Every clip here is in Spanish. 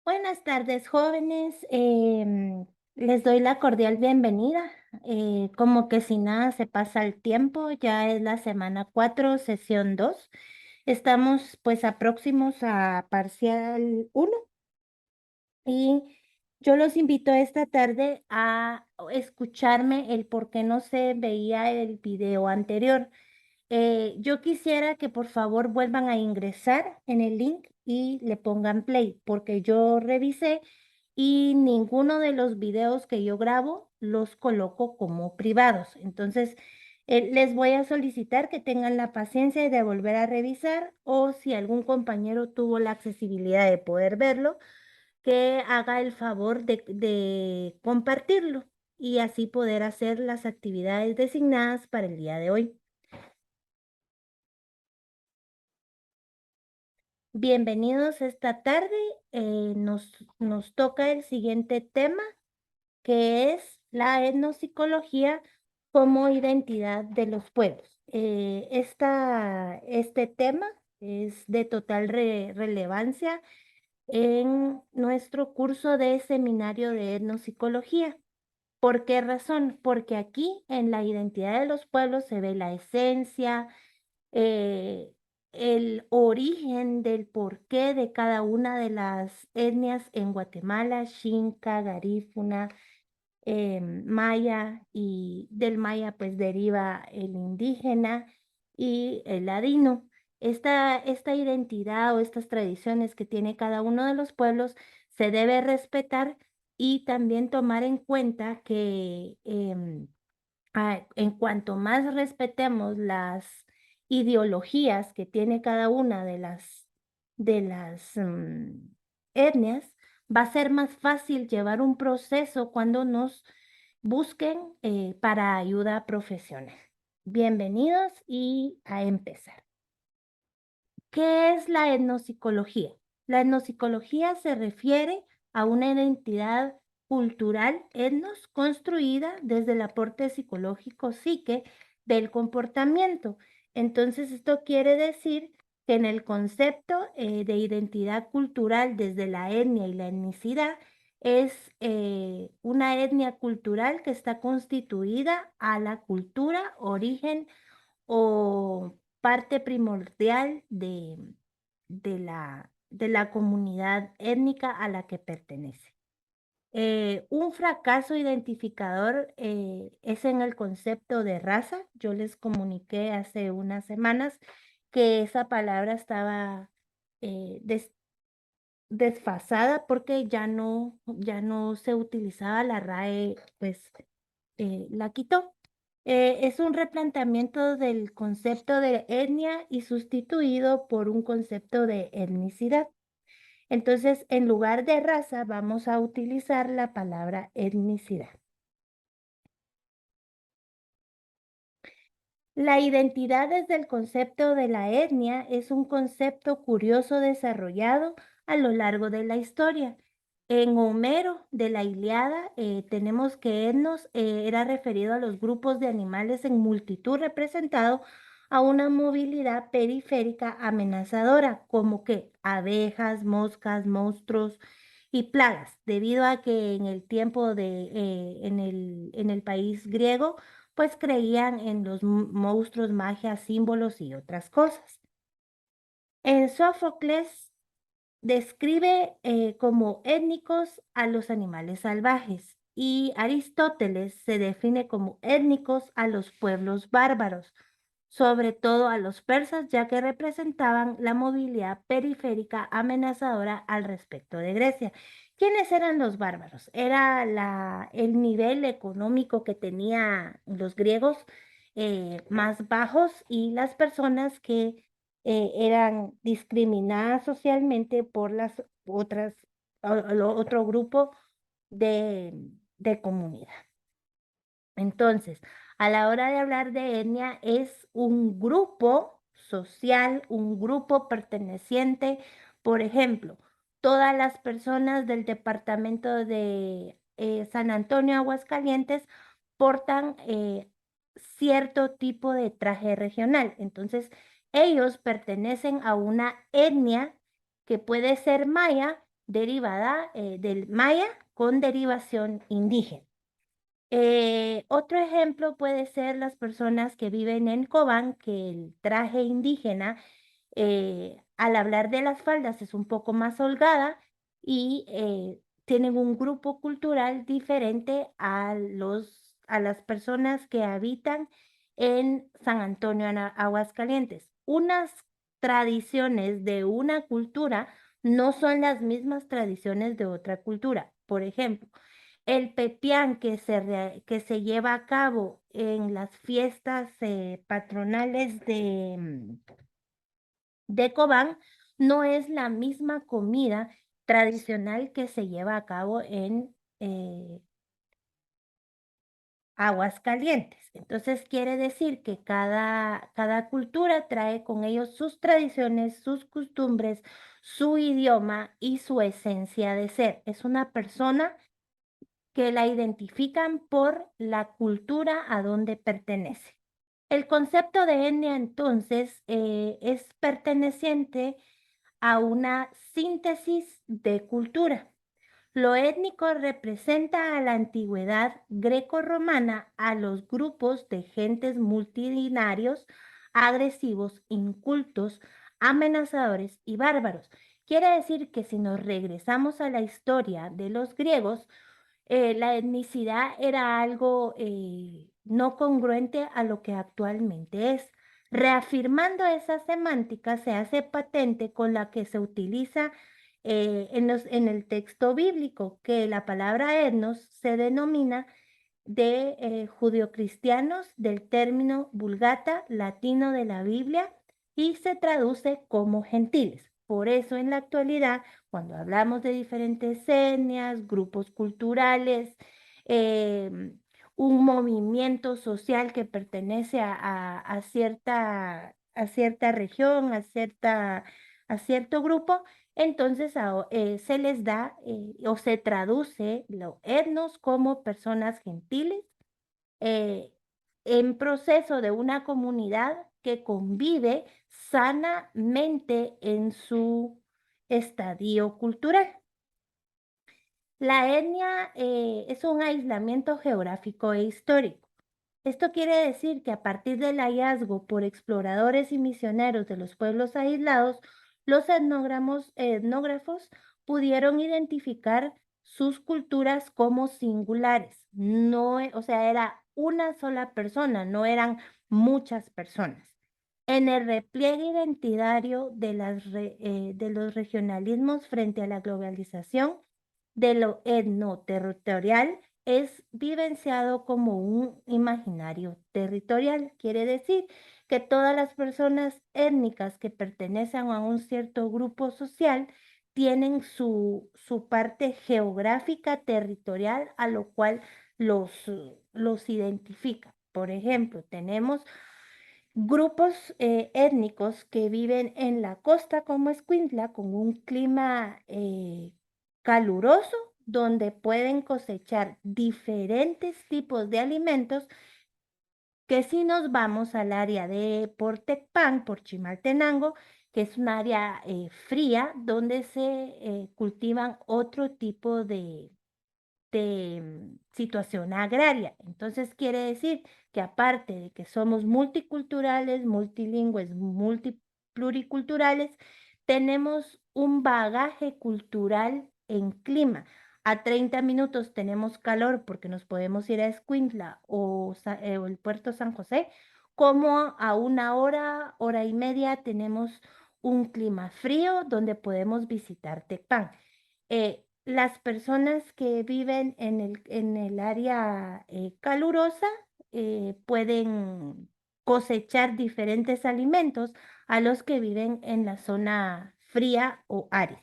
Buenas tardes, jóvenes. Les doy la cordial bienvenida. Como que si nada se pasa el tiempo, ya es la semana 4, sesión 2. Estamos pues a próximos a parcial uno y yo los invito esta tarde a escucharme el por qué no se veía el video anterior. Yo quisiera que por favor vuelvan a ingresar en el link y le pongan play, porque yo revisé y ninguno de los videos que yo grabo los coloco como privados. Entonces, les voy a solicitar que tengan la paciencia de volver a revisar o si algún compañero tuvo la accesibilidad de poder verlo, que haga el favor de compartirlo y así poder hacer las actividades designadas para el día de hoy. Bienvenidos esta tarde. Nos toca el siguiente tema, que es la etnopsicología como identidad de los pueblos. Este tema es de total relevancia en nuestro curso de seminario de etnopsicología. ¿Por qué razón? Porque aquí en la identidad de los pueblos se ve la esencia, eh, el origen del porqué de cada una de las etnias en Guatemala: Xinca, Garífuna, Maya, y del Maya pues deriva el indígena y el ladino. Esta identidad o estas tradiciones que tiene cada uno de los pueblos se debe respetar y también tomar en cuenta que en cuanto más respetemos las ideologías que tiene cada una de las etnias, va a ser más fácil llevar un proceso cuando nos busquen para ayuda profesional. Bienvenidos y a empezar. ¿Qué es la etnopsicología? La etnopsicología se refiere a una identidad cultural etnos construida desde el aporte psicológico psique del comportamiento. Entonces, esto quiere decir que en el concepto de identidad cultural desde la etnia y la etnicidad es una etnia cultural que está constituida a la cultura, origen o parte primordial de la comunidad étnica a la que pertenece. Un fracaso identificador es en el concepto de raza. Yo les comuniqué hace unas semanas que esa palabra estaba desfasada porque ya no se utilizaba la RAE, pues la quitó. Es un replanteamiento del concepto de etnia y sustituido por un concepto de etnicidad. Entonces, en lugar de raza, vamos a utilizar la palabra etnicidad. La identidad desde el concepto de la etnia es un concepto curioso desarrollado a lo largo de la historia. En Homero de la Ilíada tenemos que etnos era referido a los grupos de animales en multitud representado a una movilidad periférica amenazadora, como que abejas, moscas, monstruos y plagas, debido a que en el tiempo en el país griego pues creían en los monstruos, magia, símbolos y otras cosas. Sófocles describe como étnicos a los animales salvajes y Aristóteles se define como étnicos a los pueblos bárbaros, sobre todo a los persas, ya que representaban la movilidad periférica amenazadora al respecto de Grecia. ¿Quiénes eran los bárbaros? Era el nivel económico que tenían los griegos más bajos y las personas que eran discriminadas socialmente por las otras, otro grupo de, de comunidad. Entonces, a la hora de hablar de etnia, es un grupo social, un grupo perteneciente, por ejemplo, todas las personas del departamento de San Antonio, Aguascalientes, portan cierto tipo de traje regional. Entonces, ellos pertenecen a una etnia que puede ser maya derivada del maya con derivación indígena. Otro ejemplo puede ser las personas que viven en Cobán, que el traje indígena, al hablar de las faldas, es un poco más holgada y tienen un grupo cultural diferente a las personas que habitan en San Antonio, Aguascalientes. Unas tradiciones de una cultura no son las mismas tradiciones de otra cultura. Por ejemplo, el pepián que se lleva a cabo en las fiestas patronales de Cobán no es la misma comida tradicional que se lleva a cabo en Aguascalientes. Entonces quiere decir que cada cultura trae con ellos sus tradiciones, sus costumbres, su idioma y su esencia de ser. Es una persona que la identifican por la cultura a donde pertenece. El concepto de etnia entonces es perteneciente a una síntesis de cultura. Lo étnico representa a la antigüedad greco-romana a los grupos de gentes multitudinarios, agresivos, incultos, amenazadores y bárbaros. Quiere decir que si nos regresamos a la historia de los griegos, la etnicidad era algo no congruente a lo que actualmente es. Reafirmando esa semántica, se hace patente con la que se utiliza en el texto bíblico, que la palabra etnos se denomina de judeocristianos del término vulgata latino de la Biblia y se traduce como gentiles. Por eso en la actualidad, cuando hablamos de diferentes etnias, grupos culturales, em, un movimiento social que pertenece a cierta región, a cierto grupo, entonces se les da o se traduce los etnos como personas gentiles eh, en proceso de una comunidad que convive sanamente en su estadio cultural. La etnia es un aislamiento geográfico e histórico. Esto quiere decir que a partir del hallazgo por exploradores y misioneros de los pueblos aislados, los etnógrafos pudieron identificar sus culturas como singulares. No, o sea, era una sola persona, no eran muchas personas. En el repliegue identitario de los regionalismos frente a la globalización, de lo etnoterritorial es vivenciado como un imaginario territorial. Quiere decir que todas las personas étnicas que pertenecen a un cierto grupo social tienen su parte geográfica territorial a lo cual los identifica. Por ejemplo, tenemos grupos étnicos que viven en la costa como Escuintla con un clima caluroso donde pueden cosechar diferentes tipos de alimentos que si nos vamos al área de Portecpan, por Chimaltenango, que es un área fría donde se cultivan otro tipo de situación agraria. Entonces quiere decir que aparte de que somos multiculturales, multilingües, pluriculturales, tenemos un bagaje cultural en clima. A 30 minutos tenemos calor porque nos podemos ir a Escuintla o el Puerto San José, como a una hora, hora y media tenemos un clima frío donde podemos visitar Tecpan. Las personas que viven en el área calurosa pueden cosechar diferentes alimentos a los que viven en la zona fría o árida.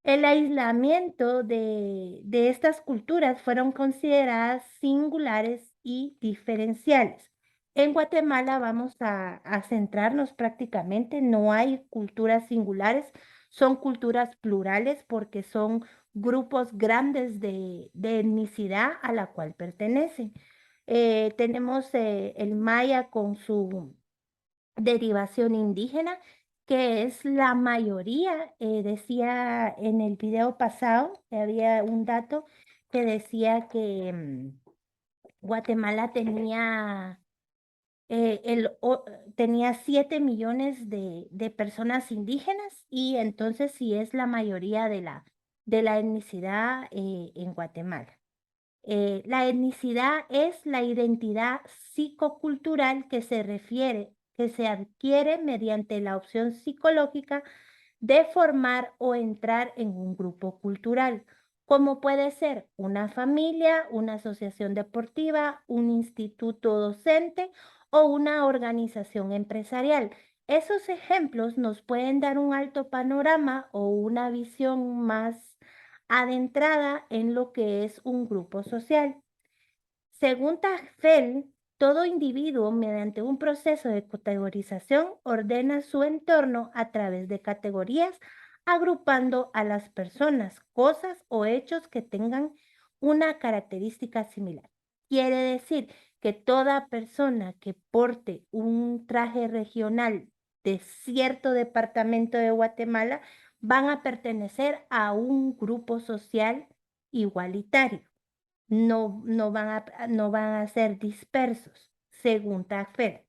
El aislamiento de estas culturas fueron consideradas singulares y diferenciales. En Guatemala vamos a centrarnos prácticamente, no hay culturas singulares, son culturas plurales porque son grupos grandes de etnicidad a la cual pertenecen. Tenemos el maya con su derivación indígena que es la mayoría. Decía en el video pasado, había un dato que decía que Guatemala tenía 7 millones de personas indígenas, y entonces sí es la mayoría de la etnicidad en Guatemala. La etnicidad es la identidad psicocultural que se adquiere mediante la opción psicológica de formar o entrar en un grupo cultural, como puede ser una familia, una asociación deportiva, un instituto docente o una organización empresarial. Esos ejemplos nos pueden dar un alto panorama o una visión más adentrada en lo que es un grupo social. Según Tagfel, todo individuo, mediante un proceso de categorización, ordena su entorno a través de categorías, agrupando a las personas, cosas o hechos que tengan una característica similar. Quiere decir que toda persona que porte un traje regional de cierto departamento de Guatemala van a pertenecer a un grupo social igualitario. No van a ser dispersos, según Tagfer.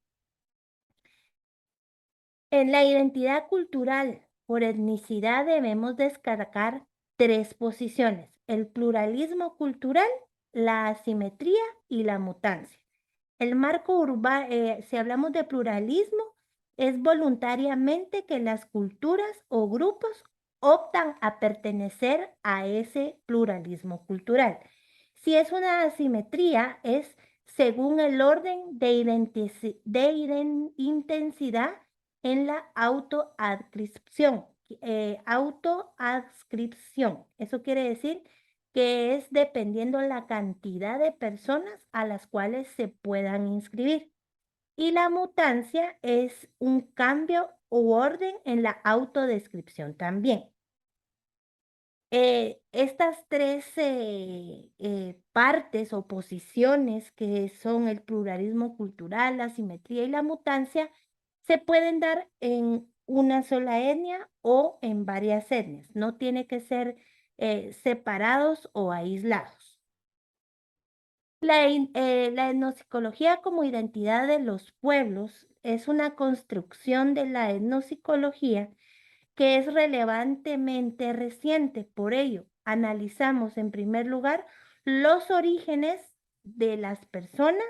En la identidad cultural por etnicidad debemos destacar tres posiciones: el pluralismo cultural, la asimetría y la mutancia. El marco urbano, si hablamos de pluralismo, es voluntariamente que las culturas o grupos optan a pertenecer a ese pluralismo cultural. Si es una asimetría, es según el orden de intensidad en la autoadscripción. Autoadscripción. Eso quiere decir que es dependiendo la cantidad de personas a las cuales se puedan inscribir. Y la mutancia es un cambio u orden en la autodescripción también. Estas tres partes o posiciones, que son el pluralismo cultural, la simetría y la mutancia, se pueden dar en una sola etnia o en varias etnias. No tiene que ser separados o aislados. La etnopsicología como identidad de los pueblos es una construcción de la etnopsicología que es relevantemente reciente. Por ello, analizamos en primer lugar los orígenes de las personas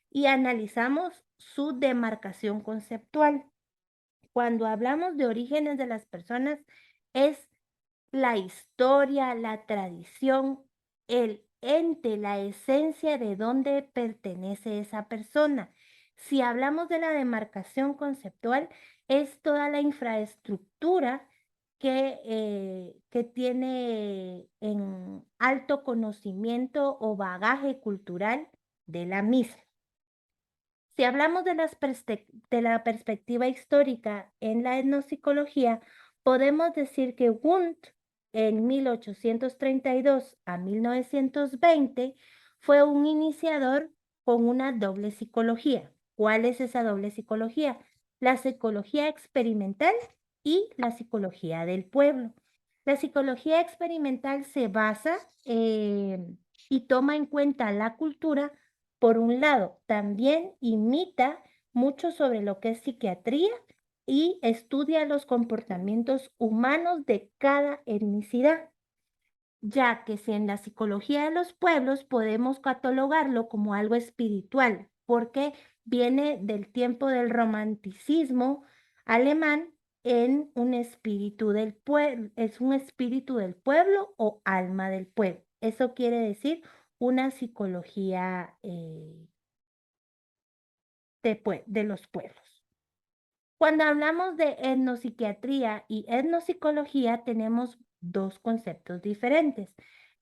y analizamos su demarcación conceptual. Cuando hablamos de orígenes de las personas, es la historia, la tradición, el ente, la esencia de dónde pertenece esa persona. Si hablamos de la demarcación conceptual, es toda la infraestructura que tiene en alto conocimiento o bagaje cultural de la misma. Si hablamos de la perspectiva histórica en la etnopsicología, podemos decir que Wundt en 1832 a 1920 fue un iniciador con una doble psicología. ¿Cuál es esa doble psicología? La psicología experimental y la psicología del pueblo. La psicología experimental se basa y toma en cuenta la cultura. Por un lado, también imita mucho sobre lo que es psiquiatría y estudia los comportamientos humanos de cada etnicidad, ya que si en la psicología de los pueblos podemos catalogarlo como algo espiritual, porque viene del tiempo del romanticismo alemán, en un espíritu del pueblo, es un espíritu del pueblo o alma del pueblo. Eso quiere decir una psicología de los pueblos. Cuando hablamos de etnopsiquiatría y etnopsicología, tenemos dos conceptos diferentes.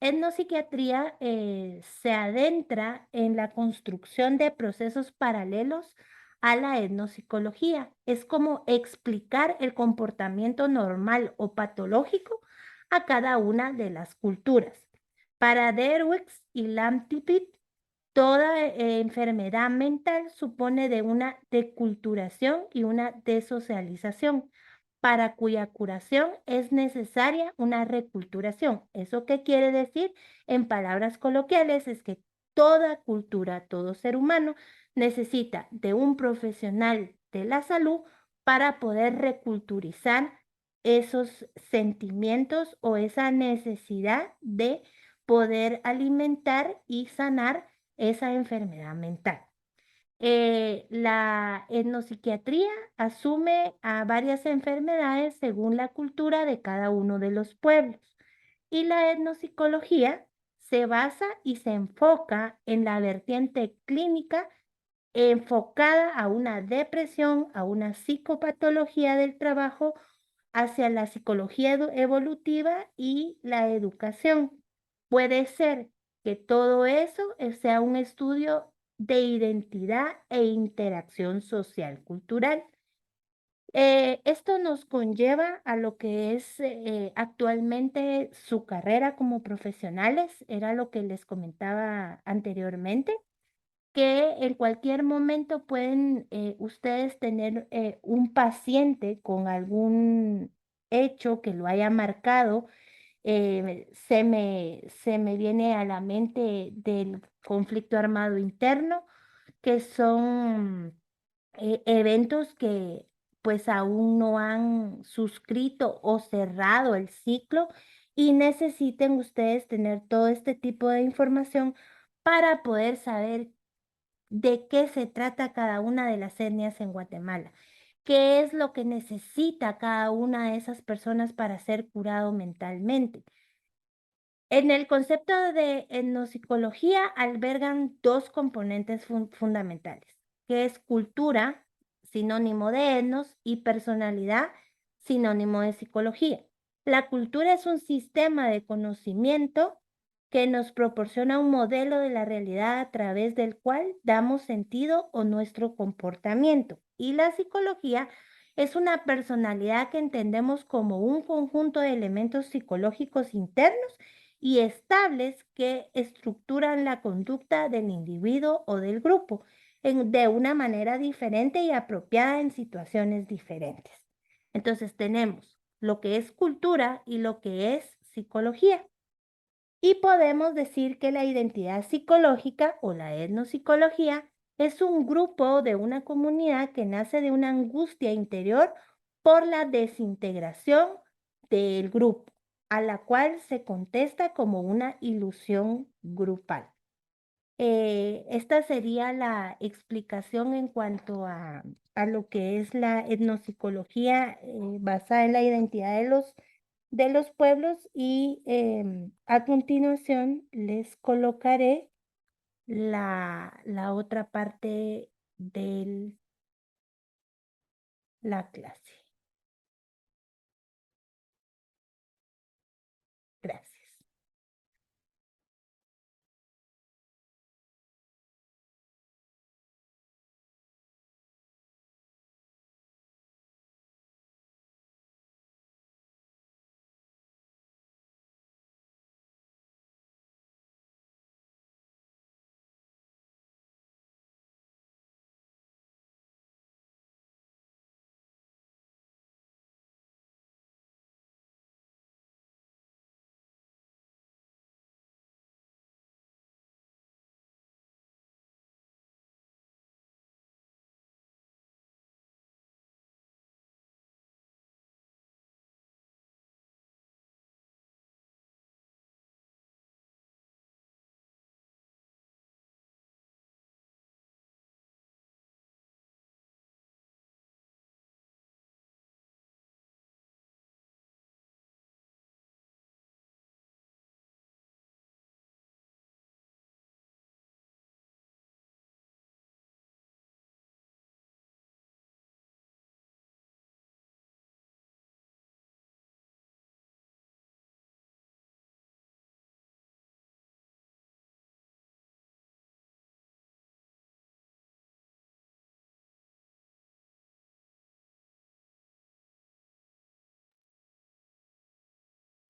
Etnopsiquiatría se adentra en la construcción de procesos paralelos a la etnopsicología. Es como explicar el comportamiento normal o patológico a cada una de las culturas. Para Derwix y Lamtipit, toda enfermedad mental supone de una deculturación y una desocialización. para cuya curación es necesaria una reculturación. ¿Eso qué quiere decir? En palabras coloquiales es que toda cultura, todo ser humano necesita de un profesional de la salud para poder reculturizar esos sentimientos o esa necesidad de poder alimentar y sanar esa enfermedad mental. La etnopsiquiatría asume a varias enfermedades según la cultura de cada uno de los pueblos y la etnopsicología se basa y se enfoca en la vertiente clínica enfocada a una depresión, a una psicopatología del trabajo, hacia la psicología evolutiva y la educación. Puede ser que todo eso sea un estudio de identidad e interacción social cultural. Esto nos conlleva a lo que es actualmente su carrera como profesionales, era lo que les comentaba anteriormente, que en cualquier momento pueden ustedes tener un paciente con algún hecho que lo haya marcado. Se me viene a la mente del conflicto armado interno, que son eventos que pues aún no han suscrito o cerrado el ciclo y necesiten ustedes tener todo este tipo de información para poder saber de qué se trata cada una de las etnias en Guatemala, qué es lo que necesita cada una de esas personas para ser curado mentalmente. En el concepto de etnopsicología albergan dos componentes fundamentales, que es cultura, sinónimo de etnos, y personalidad, sinónimo de psicología. La cultura es un sistema de conocimiento que nos proporciona un modelo de la realidad a través del cual damos sentido a nuestro comportamiento. Y la psicología es una personalidad que entendemos como un conjunto de elementos psicológicos internos y estables que estructuran la conducta del individuo o del grupo de una manera diferente y apropiada en situaciones diferentes. Entonces tenemos lo que es cultura y lo que es psicología. Y podemos decir que la identidad psicológica o la etnopsicología es un grupo de una comunidad que nace de una angustia interior por la desintegración del grupo, a la cual se contesta como una ilusión grupal. Esta sería la explicación en cuanto a lo que es la etnopsicología basada en la identidad de los pueblos y a continuación les colocaré la otra parte de la clase. Gracias.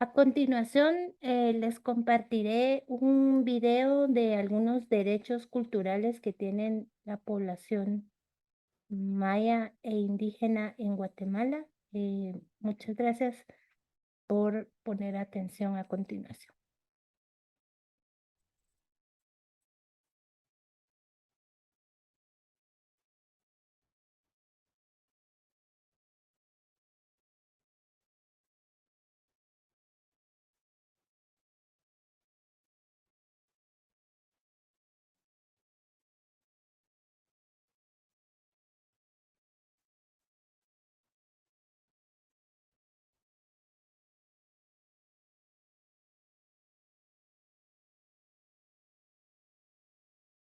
A continuación, les compartiré un video de algunos derechos culturales que tienen la población maya e indígena en Guatemala. Muchas gracias por poner atención a continuación.